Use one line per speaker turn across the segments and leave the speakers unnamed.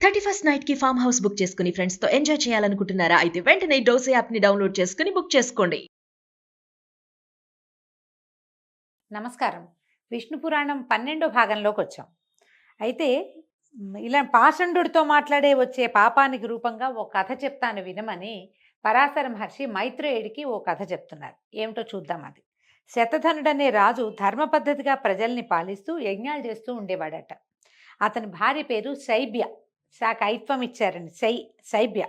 31st night కి farm house book చేసుకుని friends తో ఎంజాయ్ చేయాలనుకుంటున్నారా? అయితే వెంటనే డోసే యాప్ ని డౌన్లోడ్ చేసుకుని బుక్ చేసుకోండి.
నమస్కారం. విష్ణు పురాణం 12వ భాగంలోకి వచ్చాం. అయితే ఇలా పాషండుడితో మాట్లాడే వచ్చే పాపానికి రూపంగా ఓ కథ చెప్తాను వినమని పరాశర మహర్షి మైత్రేయుడికి ఓ కథ చెప్తున్నారు. ఏమిటో చూద్దాం అది. శతధనుడనే రాజు ధర్మ పద్ధతిగా ప్రజల్ని పాలిస్తూ యజ్ఞాలు చేస్తూ ఉండేవాడట. అతని భార్య పేరు శైబ్య. కైత్వం ఇచ్చారండి. శైబ్య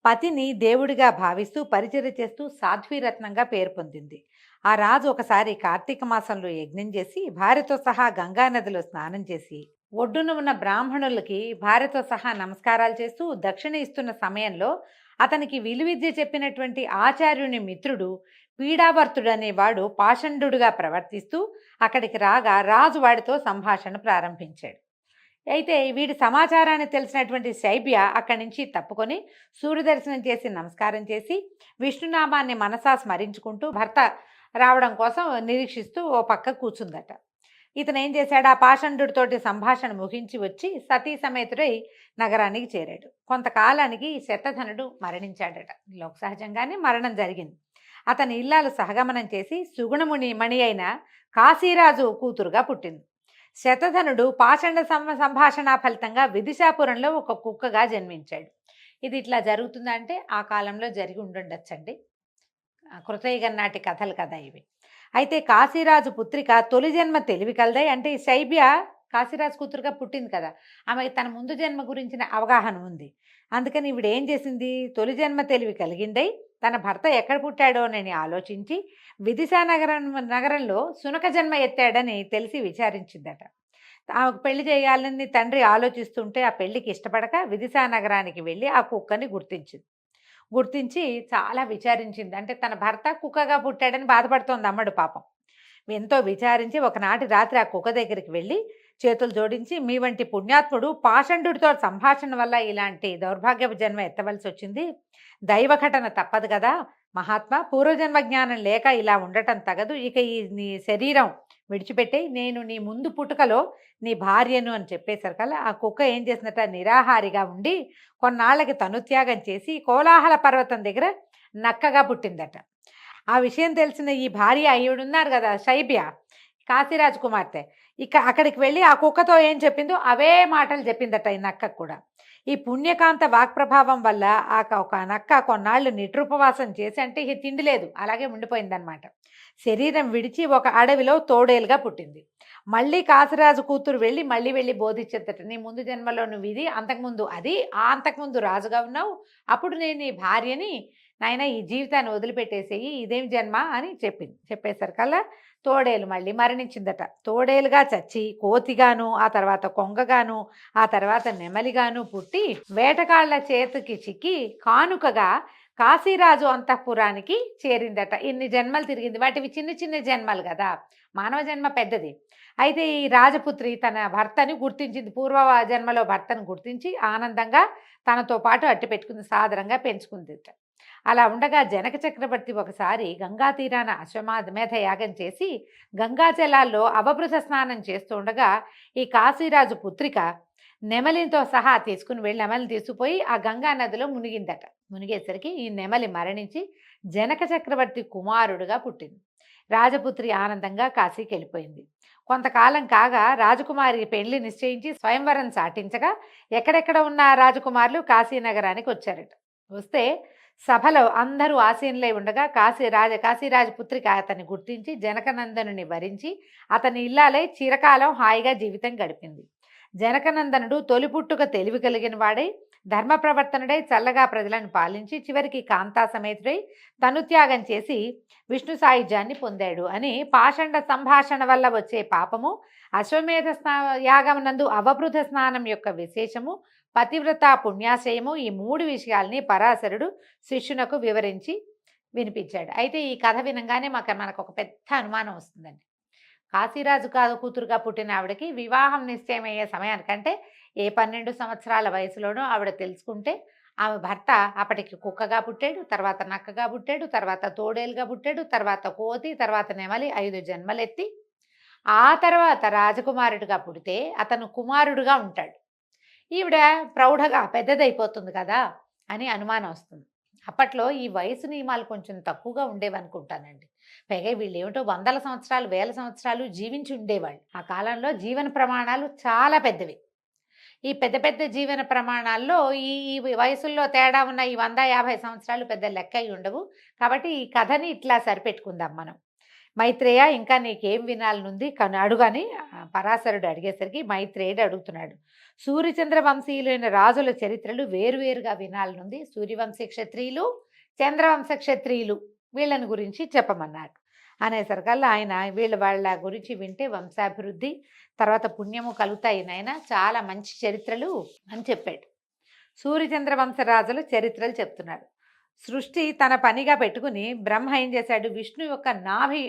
పతిని దేవుడిగా భావిస్తూ పరిచర్య చేస్తూ సాధ్వీరత్నంగా పేరు పొందింది. ఆ రాజు ఒకసారి కార్తీక మాసంలో యజ్ఞం చేసి భార్యతో సహా గంగా నదిలో స్నానం చేసి ఒడ్డున ఉన్న బ్రాహ్మణులకి భార్యతో సహా నమస్కారాలు చేస్తూ దక్షిణ ఇస్తున్న సమయంలో అతనికి విలువిద్య చెప్పినటువంటి ఆచార్యుని మిత్రుడు పీడావర్తుడు అనేవాడు పాషండుడుగా ప్రవర్తిస్తూ అక్కడికి రాగా రాజు వాడితో సంభాషణ ప్రారంభించాడు. అయితే వీడి సమాచారాన్ని తెలిసినటువంటి శైబ్య అక్కడి నుంచి తప్పుకొని సూర్యదర్శనం చేసి నమస్కారం చేసి విష్ణునామాన్ని మనసా స్మరించుకుంటూ భర్త రావడం కోసం నిరీక్షిస్తూ ఓ పక్క కూర్చుందట. ఇతను ఏం చేశాడు? ఆ పాషండుడితోటి సంభాషణ ముగించి వచ్చి సతీ సమేతుడై నగరానికి చేరాడు. కొంతకాలానికి శతధనుడు మరణించాడట. లోక సహజంగానే మరణం జరిగింది. అతని ఇల్లాలు సహగమనం చేసి సుగుణముని మణి అయిన కాశీరాజు కూతురుగా పుట్టింది. శతధనుడు పాషండ సంభాషణ ఫలితంగా విదిశాపురంలో ఒక కుక్కగా జన్మించాడు. ఇది ఇట్లా జరుగుతుందంటే ఆ కాలంలో జరిగి ఉండుండొచ్చండి. కృతయుగం నాటి కథలు కదా ఇవి. అయితే కాశీరాజు పుత్రిక తొలి జన్మ తెలివి కలదై, అంటే ఈ శైబ్య కాశీరాజు కూతురుగా పుట్టింది కదా, ఆమెకి తన ముందు జన్మ గురించిన అవగాహన ఉంది. అందుకని ఇవిడ ఏం చేసింది? తొలి జన్మ తెలివి కలిగిందై తన భర్త ఎక్కడ పుట్టాడోనని ఆలోచించి విదిశా నగరంలో సునక జన్మ ఎత్తాడని తెలిసి విచారించిందట. ఆమెకు పెళ్లి చేయాలని తండ్రి ఆలోచిస్తుంటే ఆ పెళ్లికి ఇష్టపడక విదిశా నగరానికి వెళ్ళి ఆ కుక్కని గుర్తించి చాలా విచారించింది. అంటే తన భర్త కుక్కగా పుట్టాడని బాధపడుతోంది అమ్మడు పాపం. ఎంతో విచారించి ఒకనాటి రాత్రి ఆ కుక్క దగ్గరికి వెళ్ళి చేతులు జోడించి, మీ వంటి పుణ్యాత్ముడు పాషండుడితో సంభాషణ వల్ల ఇలాంటి దౌర్భాగ్యపు జన్మ ఎత్తవలసి వచ్చింది. దైవఘటన తప్పదు కదా మహాత్మా, పూర్వజన్మ జ్ఞానం లేక ఇలా ఉండటం తగదు. ఇక ఈ నీ శరీరం విడిచిపెట్టి నేను నీ ముందు పుట్టుకలో నీ భార్యను అని చెప్పేసరికల్లా ఆ కుక్క ఏం చేసినట్ట నిరాహారిగా ఉండి కొన్నాళ్ళకి తనుత్యాగం చేసి కోలాహల పర్వతం దగ్గర నక్కగా పుట్టిందట. ఆ విషయం తెలిసిన ఈ భార్య అయ్యుడున్నారు కదా శైబ్య, కాశీరాజు కుమార్తె, ఇక అక్కడికి వెళ్ళి ఆ కుక్కతో ఏం చెప్పిందో అవే మాటలు చెప్పిందట ఈ నక్కకు కూడా. ఈ పుణ్యకాంత వాక్ప్రభావం వల్ల ఒక నక్క కొన్నాళ్ళు నిట్రుపవాసం చేసి, అంటే ఇక తిండి లేదు అలాగే ఉండిపోయిందనమాట. శరీరం విడిచి ఒక అడవిలో తోడేలుగా పుట్టింది. మళ్ళీ కాశీరాజు కూతురు మళ్ళీ బోధించేద్దట, నీ ముందు జన్మలో నువ్వు ఇది, అంతకుముందు అది, అంతకుముందు రాజుగా ఉన్నావు, అప్పుడు నేను నీ భార్యని, నాయన ఈ జీవితాన్ని వదిలిపెట్టేసేయి, ఇదేం జన్మ అని చెప్పేసరికల్లా తోడేలు మళ్ళీ మరణించిందట. తోడేలుగా చచ్చి కోతిగాను, ఆ తర్వాత కొంగగాను, ఆ తర్వాత నెమలిగాను పుట్టి వేటగాళ్ల చేతికి చిక్కి కానుకగా కాశీరాజు అంతఃపురానికి చేరిందట. ఇన్ని జన్మలు తిరిగింది. వాటివి చిన్న చిన్న జన్మలు కదా, మానవ జన్మ పెద్దది. అయితే ఈ రాజపుత్రి తన భర్తని గుర్తించింది, పూర్వ జన్మలో భర్తను గుర్తించి ఆనందంగా తనతో పాటు అట్టి పెట్టుకుంది, సాదరంగా పెంచుకుందిట. అలా ఉండగా జనక చక్రవర్తి ఒకసారి గంగా తీరాన అశ్వమేధ యాగం చేసి గంగా జలాల్లో అవభృత స్నానం చేస్తూ ఉండగా ఈ కాశీరాజు పుత్రిక నెమలితో సహా తీసుకుని వెళ్ళి నెమలిని తీసుకుపోయి ఆ గంగా నదిలో మునిగిందట. మునిగేసరికి ఈ నెమలి మరణించి జనక చక్రవర్తి కుమారుడుగా పుట్టింది. రాజపుత్రి ఆనందంగా కాశీకి వెళ్ళిపోయింది. కొంతకాలం కాగా రాజకుమారి పెళ్లి నిశ్చయించి స్వయంవరం సాటించగా ఎక్కడెక్కడ ఉన్న రాజకుమారులు కాశీనగరానికి వచ్చారట. వస్తే సభలో అందరూ ఆసీనులై ఉండగా కాశీరాజ పుత్రిక అతన్ని గుర్తించి జనకనందనుని వరించి అతని ఇల్లాలై చిరకాలం హాయిగా జీవితం గడిపింది. జనకనందనుడు తొలిపుట్టుక తెలివి కలిగిన వాడై ధర్మ ప్రవర్తనుడై చల్లగా ప్రజలను పాలించి చివరికి కాంతా సమేతుడై తనుత్యాగం చేసి విష్ణు సాయుధ్యాన్ని పొందాడు అని పాషండ సంభాషణ వల్ల వచ్చే పాపము, అశ్వమేధ యాగం నందు అవబృధ స్నానం యొక్క విశేషము, పతివ్రత పుణ్యాశ్రయము, ఈ 3 విషయాల్ని పరాశరుడు శిష్యునకు వివరించి వినిపించాడు. అయితే ఈ కథ వినంగానే మనకు ఒక పెద్ద అనుమానం వస్తుందండి. కాశీరాజు కూతురుగా పుట్టిన ఆవిడకి వివాహం నిశ్చయమయ్యే సమయానికంటే ఏ 12 సంవత్సరాల వయసులోనూ ఆవిడ తెలుసుకుంటే ఆమె భర్త అప్పటికి కుక్కగా పుట్టాడు, తర్వాత నక్కగా పుట్టాడు, తర్వాత తోడేలుగా పుట్టాడు, తర్వాత కోతి, తర్వాత నెమలి, 5 జన్మలెత్తి ఆ తర్వాత రాజకుమారుడిగా పుడితే అతను కుమారుడుగా ఉంటాడు. ఈవిడ ప్రౌఢగా పెద్దదైపోతుంది కదా అని అనుమానం వస్తుంది. అప్పట్లో ఈ వయసు నియమాలు కొంచెం తక్కువగా ఉండేవనుకుంటానండి. పైగా వీళ్ళేమిటో వందల సంవత్సరాలు, వేల సంవత్సరాలు జీవించి ఉండేవాళ్ళు. ఆ కాలంలో జీవన ప్రమాణాలు చాలా పెద్దవి. ఈ పెద్ద పెద్ద జీవన ప్రమాణాల్లో ఈ ఈ వయసుల్లో తేడా ఉన్న ఈ 150 సంవత్సరాలు పెద్ద లెక్క అయి ఉండవు. కాబట్టి ఈ కథని ఇట్లా సరిపెట్టుకుందాం మనం. మైత్రేయ ఇంకా నీకేం వినాలనుంది అడుగని పరాశరుడు అడిగేసరికి మైత్రేయుడు అడుగుతున్నాడు. సూర్యచంద్ర వంశీయులైన రాజుల చరిత్రలు వేరువేరుగా వినాలనుంది. సూర్యవంశీ క్షత్రియులు, చంద్రవంశ క్షత్రియులు వీళ్ళని గురించి చెప్పమన్నాడు. అనేసరికల్లా ఆయన వాళ్ళ గురించి వింటే వంశాభివృద్ధి తర్వాత పుణ్యము కలుగుతాయి నాయన, చాలా మంచి చరిత్రలు అని చెప్పాడు. సూర్యచంద్ర వంశరాజుల చరిత్రలు చెప్తున్నాడు. సృష్టి తన పనిగా పెట్టుకుని బ్రహ్మ ఏం చేశాడు, విష్ణు యొక్క నాభి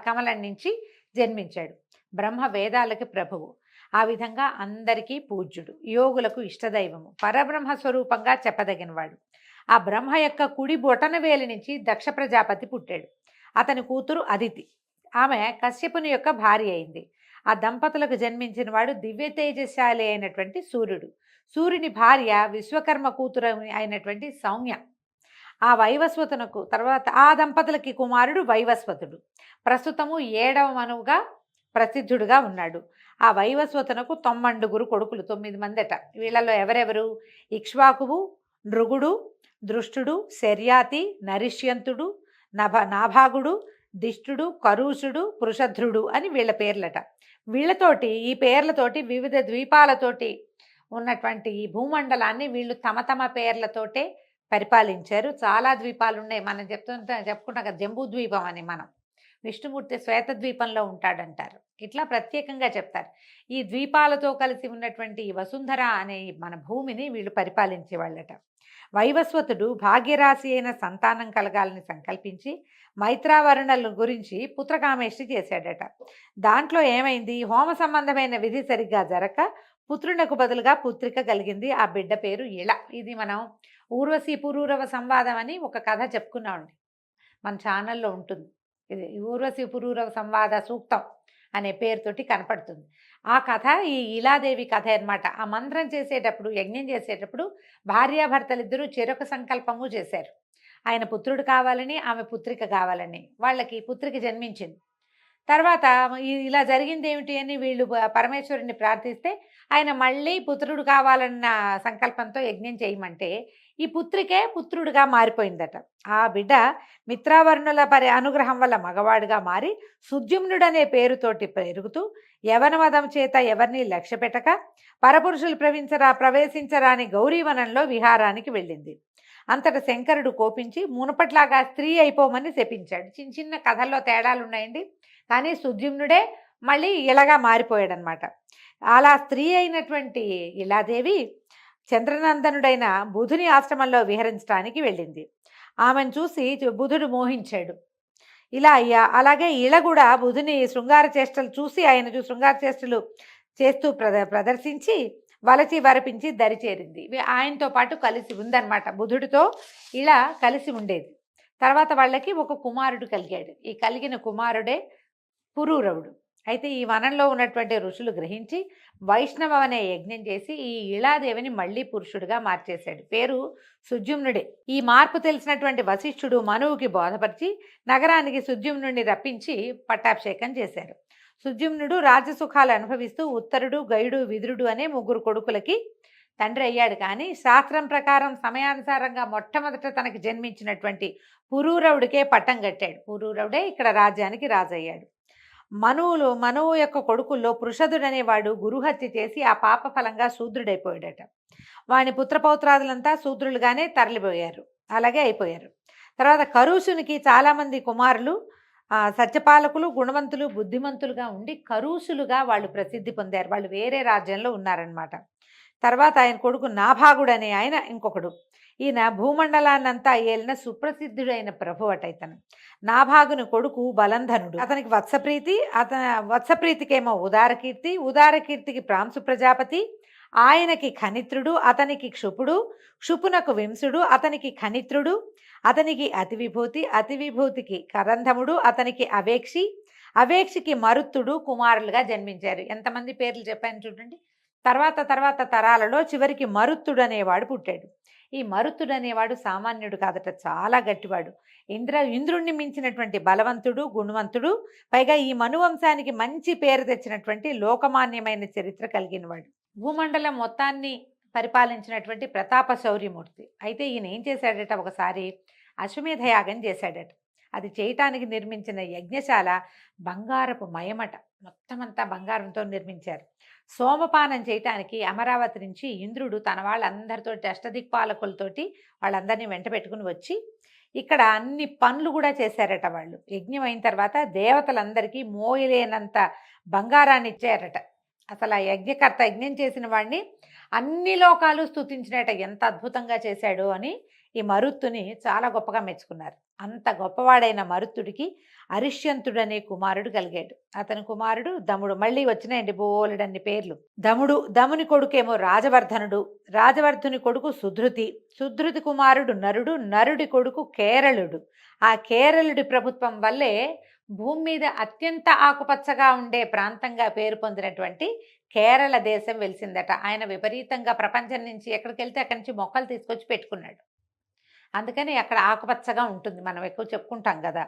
కమలం నుంచి జన్మించాడు. బ్రహ్మ వేదాలకి ప్రభువు, ఆ విధంగా అందరికీ పూజ్యుడు, యోగులకు ఇష్టదైవము, పరబ్రహ్మ స్వరూపంగా చెప్పదగినవాడు. ఆ బ్రహ్మ యొక్క కుడి బొటన వేలి నుంచి దక్ష ప్రజాపతి పుట్టాడు. అతని కూతురు అదితి, ఆమె కశ్యపుని యొక్క భార్య అయింది. ఆ దంపతులకు జన్మించిన వాడు దివ్య తేజశాలి అయినటువంటి సూర్యుడు. సూర్యుని భార్య విశ్వకర్మ కూతురు అయినటువంటి సౌమ్య. ఆ వైవస్వతునకు తర్వాత ఆ దంపతులకి కుమారుడు వైవస్వతుడు. ప్రస్తుతము 7వ మనువుగా ప్రసిద్ధుడుగా ఉన్నాడు. ఆ వైవస్వతునకు 9 కొడుకులు, 9 మందట. వీళ్ళలో ఎవరెవరు, ఇక్ష్వాకువు, నృగుడు, దృష్టుడు, శర్యాతి, నరిష్యంతుడు, నాభాగుడు, దిష్టుడు, కరూషుడు, పృషధ్రుడు అని వీళ్ళ పేర్లట. వీళ్ళతోటి ఈ పేర్లతోటి వివిధ ద్వీపాలతోటి ఉన్నటువంటి ఈ భూమండలాన్ని వీళ్ళు తమ తమ పేర్లతోటే పరిపాలించారు. చాలా ద్వీపాలు ఉన్నాయి. మనం చెప్పుకుంటాం కదా జంబూ ద్వీపం అని. మనం విష్ణుమూర్తి శ్వేత ద్వీపంలో ఉంటాడంటారు. ఇట్లా ప్రత్యేకంగా చెప్తారు. ఈ ద్వీపాలతో కలిసి ఉన్నటువంటి ఈ వసుంధర అనే మన భూమిని వీళ్ళు పరిపాలించేవాళ్ళట. వైవస్వతుడు భాగ్యరాశి అయిన సంతానం కలగాలని సంకల్పించి మైత్రావరుణల గురించి పుత్రకామేష్టి చేశాడట. దాంట్లో ఏమైంది, హోమ సంబంధమైన విధి సరిగ్గా జరగక పుత్రునకు బదులుగా పుత్రిక కలిగింది. ఆ బిడ్డ పేరు ఇళ. ఇది మనం ఊర్వశీ పురూరవ సంవాదం అని ఒక కథ చెప్పుకున్నామండి, మన ఛానల్లో ఉంటుంది. ఇది ఊర్వశీ పురూరవ సంవాద సూక్తం అనే పేరుతోటి కనపడుతుంది. ఆ కథ ఈ ఇలాదేవి కథ అన్నమాట. ఆ మంత్రం చేసేటప్పుడు, యజ్ఞం చేసేటప్పుడు భార్యాభర్తలిద్దరూ చెరొక సంకల్పము చేశారు. ఆయన పుత్రుడు కావాలని, ఆమె పుత్రిక కావాలని. వాళ్ళకి పుత్రిక జన్మించింది. తర్వాత ఇలా జరిగింది ఏమిటి అని వీళ్ళు పరమేశ్వరుని ప్రార్థిస్తే ఆయన మళ్ళీ పుత్రుడు కావాలన్న సంకల్పంతో యజ్ఞం చేయమంటే ఈ పుత్రికే పుత్రుడిగా మారిపోయిందట. ఆ బిడ్డ మిత్రావర్ణుల అనుగ్రహం వల్ల మగవాడుగా మారి సుద్యుమ్నుడనే పేరుతోటి పెరుగుతూ యవనమదం చేత ఎవరిని లక్ష్య పెట్టక పరపురుషులు ప్రవేశించరాని గౌరీవనంలో విహారానికి వెళ్ళింది. అంతటా శంకరుడు కోపించి మునుపట్లాగా స్త్రీ అయిపోమని శపించాడు. చిన్న చిన్న కథల్లో తేడాలు ఉన్నాయండి, కానీ సుద్యుమ్నుడే మళ్ళీ ఇలాగా మారిపోయాడనమాట. అలా స్త్రీ అయినటువంటి ఇలాదేవి చంద్రనందనుడైన బుధుని ఆశ్రమంలో విహరించడానికి వెళ్ళింది. ఆమెను చూసి బుధుడు మోహించాడు. అలాగే ఇళ కూడా బుధుని శృంగార చేష్టలు చూసి ఆయన శృంగార చేష్టలు చేస్తూ ప్రదర్శించి వలచి వరపించి దరిచేరింది. ఆయనతో పాటు కలిసి ఉందన్నమాట. బుధుడితో ఇలా కలిసి ఉండేది. తర్వాత వాళ్ళకి ఒక కుమారుడు కలిగాడు. ఈ కలిగిన కుమారుడే పురూరవుడు. అయితే ఈ వనంలో ఉన్నటువంటి ఋషులు గ్రహించి వైష్ణవ అనే యజ్ఞం చేసి ఈ ఇళాదేవిని మళ్ళీ పురుషుడిగా మార్చేశాడు. పేరు సుద్యుమ్నుడే. ఈ మార్పు తెలిసినటువంటి వశిష్ఠుడు మనువుకి బోధపరిచి నగరానికి సుద్యుమ్నుడిని రప్పించి పట్టాభిషేకం చేశారు. సుద్యుమ్నుడు రాజసుఖాలు అనుభవిస్తూ ఉత్తరుడు, గయుడు, విదురుడు అనే 3 కొడుకులకి తండ్రి అయ్యాడు. కానీ శాస్త్రం ప్రకారం సమయానుసారంగా మొట్టమొదట తనకి జన్మించినటువంటి పురూరవుడికే పట్టం కట్టాడు. పురూరవుడే ఇక్కడ రాజ్యానికి రాజయ్యాడు. మనువు యొక్క కొడుకుల్లో పృషదుడనేవాడు గురుహత్య చేసి ఆ పాప ఫలంగా శూద్రుడైపోయాడట. వాని పుత్రపౌత్రాదులంతా శూద్రులుగానే తరలిపోయారు, అలాగే అయిపోయారు. తర్వాత కరూసునికి చాలామంది కుమారులు సత్యపాలకులు, గుణవంతులు, బుద్ధిమంతులుగా ఉండి కరూసులుగా వాళ్ళు ప్రసిద్ధి పొందారు. వాళ్ళు వేరే రాజ్యంలో ఉన్నారనమాట. తర్వాత ఆయన కొడుకు నాభాగుడు అనే ఆయన ఇంకొకడు. ఈయన భూమండలాన్నంతా ఏలిన సుప్రసిద్ధుడైన ప్రభు అట. ఇతను నాభాగుని కొడుకు బలంధనుడు. అతనికి వత్సప్రీతికేమో ఉదారకీర్తి, ఉదారకీర్తికి ప్రాంశు ప్రజాపతి, ఆయనకి ఖనిత్రుడు, అతనికి క్షుపుడు, క్షుపునకు వింసుడు, అతనికి ఖనిత్రుడు, అతనికి అతివిభూతి, అతివిభూతికి కరంధముడు, అతనికి అవేక్షి, అవేక్షికి మరుత్తుడు కుమారులుగా జన్మించారు. ఎంతమంది పేర్లు చెప్పాను చూడండి. తర్వాత తర్వాత తరాలలో చివరికి మరుత్తుడు అనేవాడు పుట్టాడు. ఈ మరుత్తుడు అనేవాడు సామాన్యుడు కాదట, చాలా గట్టివాడు. ఇంద్రుణ్ణి మించినటువంటి బలవంతుడు, గుణవంతుడు, పైగా ఈ మనువంశానికి మంచి పేరు తెచ్చినటువంటి లోకమాన్యమైన చరిత్ర కలిగినవాడు. భూమండలం మొత్తాన్ని పరిపాలించినటువంటి ప్రతాప శౌర్యమూర్తి. అయితే ఈయన ఏం చేశాడట, ఒకసారి అశ్వమేధ యాగం చేశాడట. అది చేయటానికి నిర్మించిన యజ్ఞశాల బంగారపు మయమట, మొత్తం అంతా బంగారంతో నిర్మించారు. సోమపానం చేయటానికి అమరావతి నుంచి ఇంద్రుడు తన వాళ్ళందరితో అష్టదిక్పాలకులతోటి వాళ్ళందరినీ వెంట పెట్టుకుని వచ్చి ఇక్కడ అన్ని పనులు కూడా చేశారట. వాళ్ళు యజ్ఞం అయిన తర్వాత దేవతలందరికీ మోయలేనంత బంగారాన్ని ఇచ్చారట. అసలు ఆ యజ్ఞకర్త యజ్ఞం చేసిన వాడిని అన్ని లోకాలు స్తుతించినట, ఎంత అద్భుతంగా చేశాడు అని ఈ మరుత్తుని చాలా గొప్పగా మెచ్చుకున్నారు. అంత గొప్పవాడైన మరుత్తుడికి అరిష్యంతుడనే కుమారుడు కలిగాడు. అతని కుమారుడు దముడు. మళ్ళీ వచ్చినాయండి బోలెడన్ని పేర్లు. దముని కొడుకేమో రాజవర్ధనుడు, రాజవర్ధుని కొడుకు సుధృతి, సుధృతి కుమారుడు నరుడు, నరుడి కొడుకు కేరళుడు. ఆ కేరళుడి ప్రభుత్వం వల్లే భూమి మీద అత్యంత ఆకుపచ్చగా ఉండే ప్రాంతంగా పేరు పొందినటువంటి కేరళ దేశం వెలిసిందట. ఆయన విపరీతంగా ప్రపంచం నుంచి ఎక్కడికి వెళ్తే అక్కడి నుంచి మొక్కలు తీసుకొచ్చి పెట్టుకున్నాడు. అందుకని అక్కడ ఆకుపచ్చగా ఉంటుంది, మనం ఎక్కువ చెప్పుకుంటాం కదా.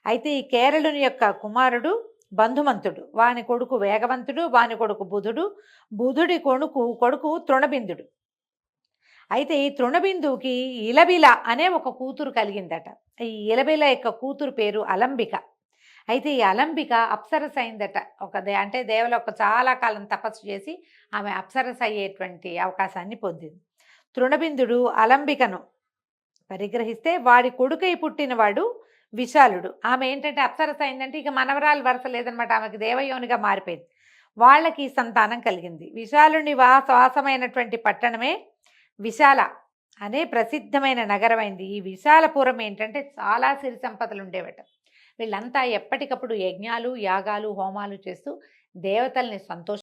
అయితే ఈ కేరళుని యొక్క కుమారుడు బంధుమంతుడు, వాని కొడుకు వేగవంతుడు, వాని కొడుకు బుధుడు, బుధుడి కొడుకు తృణబిందుడు. అయితే ఈ తృణబిందువుకి ఇలబిల అనే ఒక కూతురు కలిగిందట. ఈ ఇలబిల యొక్క కూతురు పేరు అలంబిక. అయితే ఈ అలంబిక అప్సరస అయిందట. అంటే దేవలోక చాలా కాలం తపస్సు చేసి ఆమె అప్సరస అయ్యేటువంటి అవకాశాన్ని పొందింది. తృణబిందుడు అలంబికను పరిగ్రహిస్తే వాడి కొడుకై పుట్టినవాడు విశాలుడు. ఆమె ఏంటంటే అప్సరస అయిందంటే ఇక మనవరాలు వరస లేదనమాట, ఆమెకి దేవయోనిగా మారిపోయింది. వాళ్ళకి సంతానం కలిగింది. విశాలుని వాసమైనటువంటి పట్టణమే విశాల అనే ప్రసిద్ధమైన నగరమైంది. ఈ విశాలపురం ఏంటంటే చాలా సిరి సంపదలు ఉండేవట. వీళ్ళంతా ఎప్పటికప్పుడు యజ్ఞాలు, యాగాలు, హోమాలు చేస్తూ దేవతల్ని